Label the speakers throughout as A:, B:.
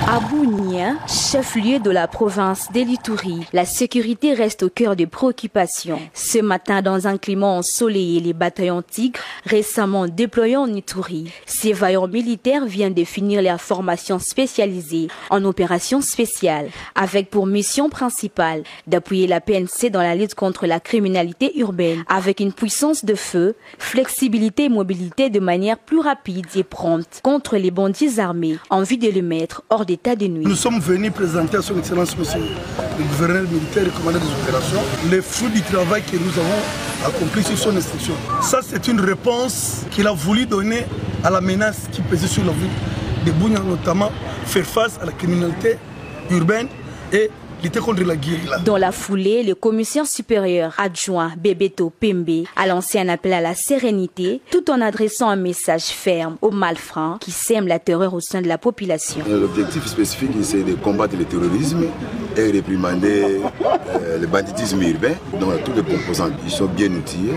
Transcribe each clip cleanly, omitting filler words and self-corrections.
A: À Bunia, chef-lieu de la province d'Elituri, la sécurité reste au cœur des préoccupations. Ce matin, dans un climat ensoleillé, les bataillons Tigre, récemment déployés en Ituri, ces vaillants militaires viennent de finir leur formation spécialisée en opérations spéciales, avec pour mission principale d'appuyer la PNC dans la lutte contre la criminalité urbaine, avec une puissance de feu, flexibilité et mobilité de manière plus rapide et prompte contre les bandits armés, en vue de le mettre hors d'état de nuit.
B: Nous sommes venus présenter à son Excellence Monsieur le gouverneur militaire et commandant des opérations les fruits du travail que nous avons accompli sur son instruction. Ça, c'est une réponse qu'il a voulu donner à la menace qui pesait sur la ville de Bunia, notamment faire face à la criminalité urbaine et lutter contre la guérilla.
A: Dans la foulée, le commissaire supérieur adjoint Bebeto Pembe a lancé un appel à la sérénité tout en adressant un message ferme aux malfrats qui sèment la terreur au sein de la population.
C: L'objectif spécifique, c'est de combattre le terrorisme et réprimander le banditisme urbain. Donc tous les composants, ils sont bien outillés,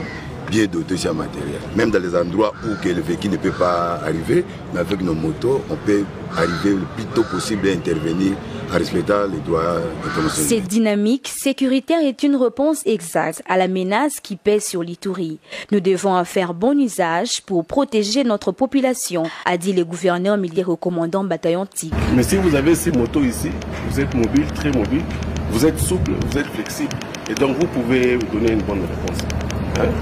C: bien dotés sur le matériel. Même dans les endroits où le véhicule ne peut pas arriver, mais avec nos motos, on peut arriver le plus tôt possible à intervenir en respectant les droits internationaux.
A: Cette dynamique sécuritaire est une réponse exacte à la menace qui pèse sur l'Ituri. Nous devons en faire bon usage pour protéger notre population, a dit le gouverneur militaire au commandant bataillon Tigre.
D: Mais si vous avez ces motos ici, vous êtes mobile, très mobile, vous êtes souple, vous êtes flexible, et donc vous pouvez donner une bonne réponse.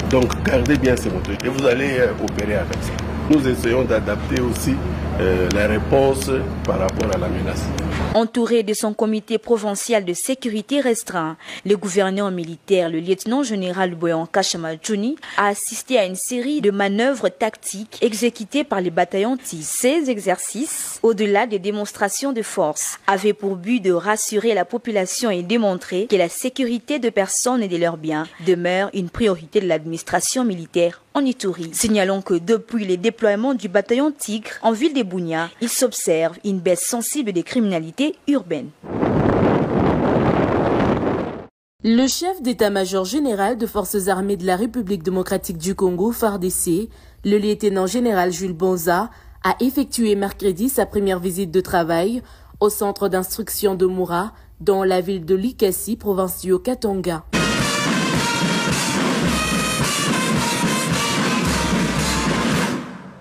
D: Donc gardez bien ces motos et vous allez opérer avec ça. Nous essayons d'adapter aussi la réponse par rapport à la menace.
A: Entouré de son comité provincial de sécurité restreint, le gouverneur militaire, le lieutenant-général Boyanka Chamadjouni, a assisté à une série de manœuvres tactiques exécutées par les bataillons TIS. Ces exercices, au-delà des démonstrations de force, avaient pour but de rassurer la population et démontrer que la sécurité de personnes et de leurs biens demeure une priorité de l'administration militaire en Ituri. Signalons que depuis les déploiements du bataillon Tigre en ville de Bunia, il s'observe une baisse sensible des criminalités urbaines.
E: Le chef d'état-major général de forces armées de la République démocratique du Congo, FARDC, le lieutenant-général Jules Bonza, a effectué mercredi sa première visite de travail au centre d'instruction de Moura, dans la ville de Likasi, province du Haut-Katanga.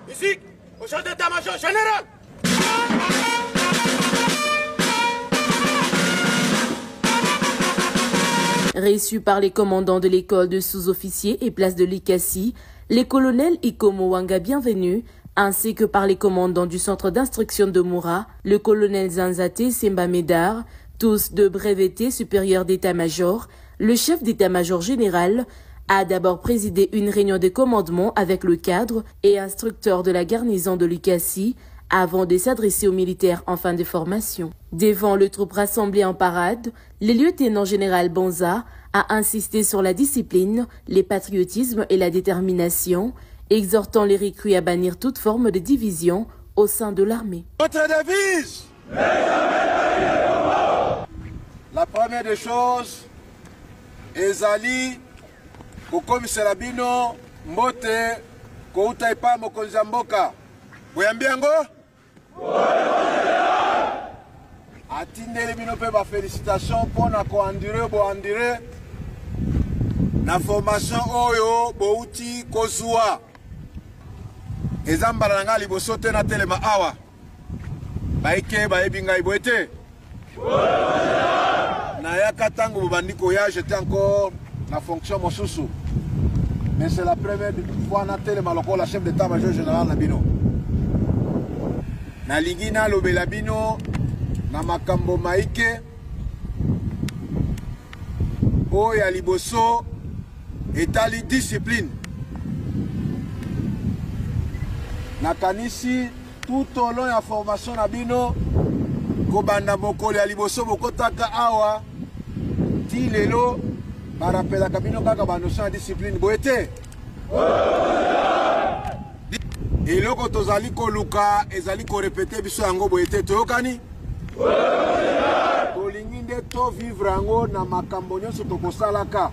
F: Ici, au chef d'état-major général.
E: Reçus par les commandants de l'école de sous-officiers et place de Likasi, les colonels Ikomo Wanga Bienvenu, ainsi que par les commandants du centre d'instruction de Moura, le colonel Zanzate Semba Médard, tous de brevetés supérieurs d'état-major, le chef d'état-major général a d'abord présidé une réunion de commandement avec le cadre et instructeur de la garnison de Likasi avant de s'adresser aux militaires en fin de formation. Devant le troupe rassemblé en parade, le lieutenant-général Bonza a insisté sur la discipline, le patriotisme et la détermination, exhortant les recrues à bannir toute forme de division au sein de l'armée.
F: Notre devise, la première des choses, ezali kukomisela bino mbote kouta ipa mokonzi ya mboka. Boyambi yango? Atindeli bino pe ba félicitations pona ko andire bo andire na formation oyo bouti kozua. Ezambala nga liboso te na telema awa. Baike bayebi ngai boete. Na yaka tango bobandi koya j'étais encore na fonction mosusu. Mais c'est la première fois na telema lokola chef d'état-major général na bino. Na ligina lobela bino na makambo maike oyo ya liboso etali discipline. Nakanisi tout au long ya formation na bino kobanda mokolo ya liboso bokotaka awa ti lelo barapelaka bino kaka banotion ya discipline boyete. Eloko tozali koluka ezali korepete biso yango boyete toyokani. Tolingi nde to vivre yango na makambo nyonso tokosalaka.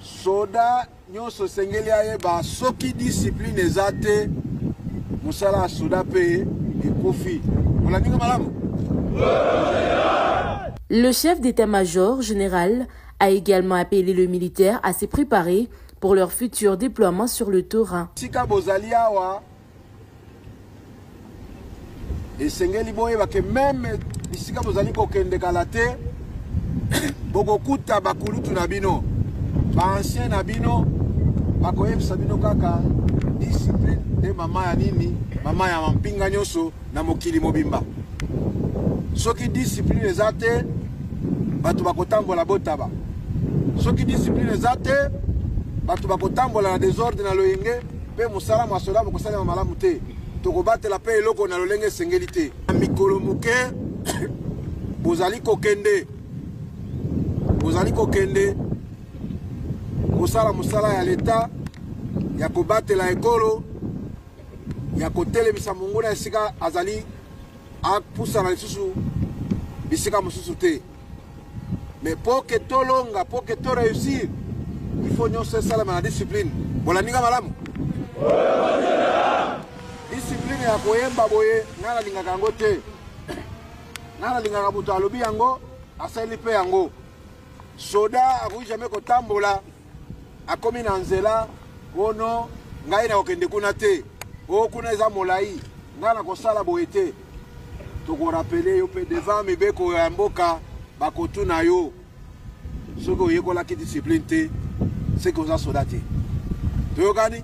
F: Soda nyonso sengeli ayeba soki discipline eza te mosala ya soda mpe ekofi. Olandinga malamu?
E: Le chef d'état-major général a également appelé le militaire à se préparer pour leur futur déploiement sur le terrain.
F: Sika bozali awa esengeli boyeba ke même bisika bozali kokende kala te bokokuta bakulutu na bino baancien na bino bakoyebisa bino kaka discipline de mama ya nini, mama ya mampinga nyonso na mokili mobimba. Soki discipline eza te bato bakotambola botaba. Soki discipline eza te bato bakotambola na désordre na loyenge mpe mosala masoda bokosalema malamu te. Tokobatela mpe eloko na lolenge esengeli te. Mikolo moke bozali kokende kosala mosala ya leta ya kobatela ekolo ya kotelemisa mongo na esika azali apusana lisusu bisika mosusu te. Mais pour que tolonga, pour que to réussir, il faut nyonso esalama na discipline. Bolandinga malamu? Discipline ya koyemba boye nga nalingaka yango te. Nga nalingaka moto alobi yango asali mpe yango. Soda akoki jamais kotambola akomi na nzela ono ngai na kokende kuna te. O kuna eza molai nga na kosala boye te. Tokorapele yo mpe devant mibeko ya mboka bakotuna yo soki oyekolaki discipline te seki oza soda te. Toyokani?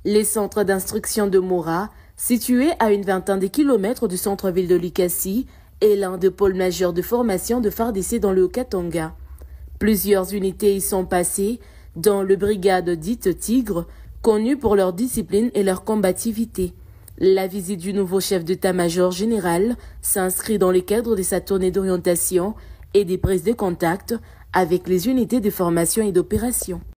E: Les centres d'instruction de Moura, situés à une vingtaine de kilomètres du centre-ville de Likasi, est l'un des pôles majeurs de formation de FARDC dans le Haut-Katanga. Plusieurs unités y sont passées, dont le brigade dite Tigre, connue pour leur discipline et leur combativité. La visite du nouveau chef d'état-major général s'inscrit dans le cadre de sa tournée d'orientation et des prises de contact avec les unités de formation et d'opération.